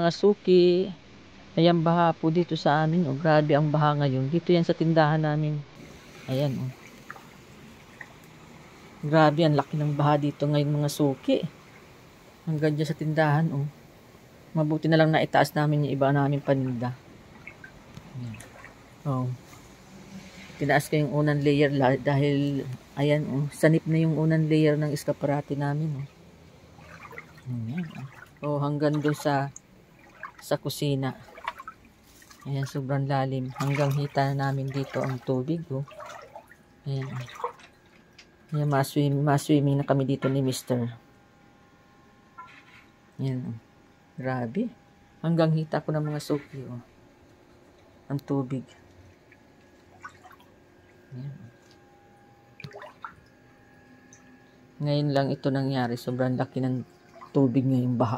mga suki. Ayan, baha po dito sa amin. Oh, grabe ang baha ngayon. Dito yan sa tindahan namin. Ayan, oh. Grabe, ang laki ng baha dito ngayon mga suki. Hanggang dyan sa tindahan, oh. Mabuti na lang na itaas namin yung iba namin paninda. Ayan. Oh. Tinaas ko yung unang layer dahil, ayan, oh. Sanip na yung unang layer ng eskaparate namin, oh. Ayan, oh. Oh, hanggang doon sa kusina. Ayan, sobrang lalim. Hanggang hita na namin dito ang tubig, oh. Ayan. Ayan, maswimming na kami dito ni Mr. Ayan, oh. Grabe. Hanggang hita ko ng mga suki, oh. Ang tubig. Ayan. Ngayon lang ito nangyari. Sobrang laki ng tubig ngayong baha.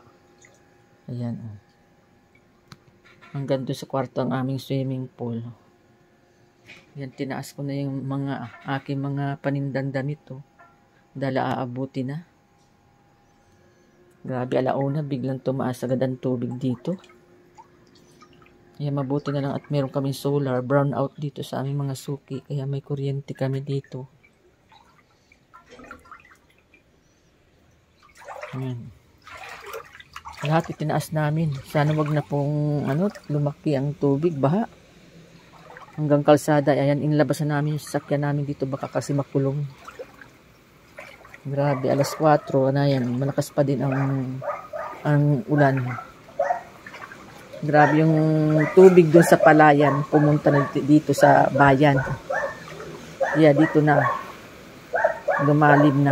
Ayan, oh. Hanggang doon sa kwarto ang aming swimming pool. Yan, tinaas ko na yung aking mga panindang damit, oh. Dahil aabuti na. Grabe, alauna, biglang tumaas agad ang tubig dito. Kaya mabuti na lang at meron kaming solar, brown out dito sa aming mga suki. Kaya may kuryente kami dito. Ayan. Lahat itinaas namin. Sana wag na pong lumaki ang tubig, baha. Hanggang kalsada. Ayan, inlabasan namin yung sasakyan namin dito. Baka kasi makulong. Grabe, alas 4. Ayan, malakas pa din ang ulan. Grabe yung tubig doon sa palayan. Pumunta na dito sa bayan. Yeah, dito na. Lumalim na.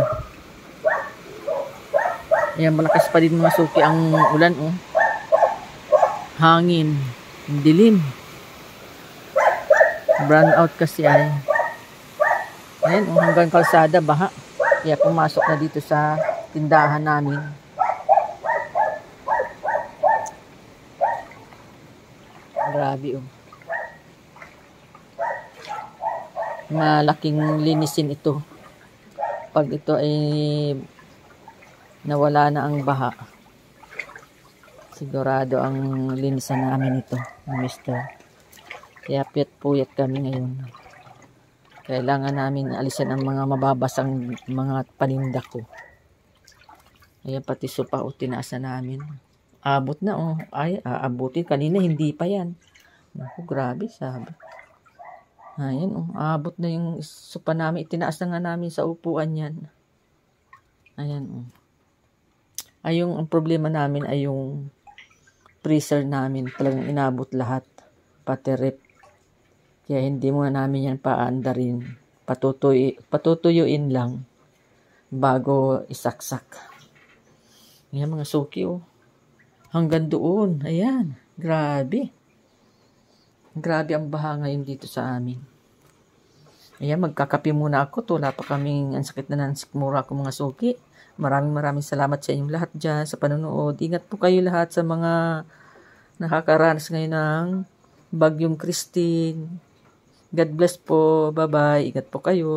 Ayan, malakas pa din mga suki ang ulan, oh. Hangin. Dilim. Brown out kasi ay. Ayan, oh, hanggang kalsada, baha. Kaya pumasok na dito sa tindahan namin. Grabe, oh. Malaking linisin ito. Pag ito ay nawala na ang baha, sigurado ang linisan namin ito, Mr. Kaya puyat kami ngayon. Kailangan namin alisan ang mga mababasang mga paninda ko. Ayan, pati sopa, tinaas na namin. Abot na, oh. Ay, aabutin. Kanina hindi pa yan. Naku, grabe, sabi. Ayan, oh. Abot na yung sopa namin. Itinaas na nga namin sa upuan yan. Ayan, oh. Ay, ang problema namin ay yung freezer namin. Talagang inabot lahat. Pati rep. Kaya hindi muna namin yan paandarin. Patutuyuin lang bago isaksak. Ayan mga suki, oh. Hanggang doon. Ayan. Grabe. Grabe ang baha ngayon dito sa amin. Ayan, magkakape muna ako. Wala pa kaming, ang sakit na ng sikmura ko mga suki. Maraming salamat sa inyong lahat dyan sa panonood. Ingat po kayo lahat sa mga nakakaranas ngayon ng Bagyong Christine. God bless po. Bye-bye. Ingat po kayo.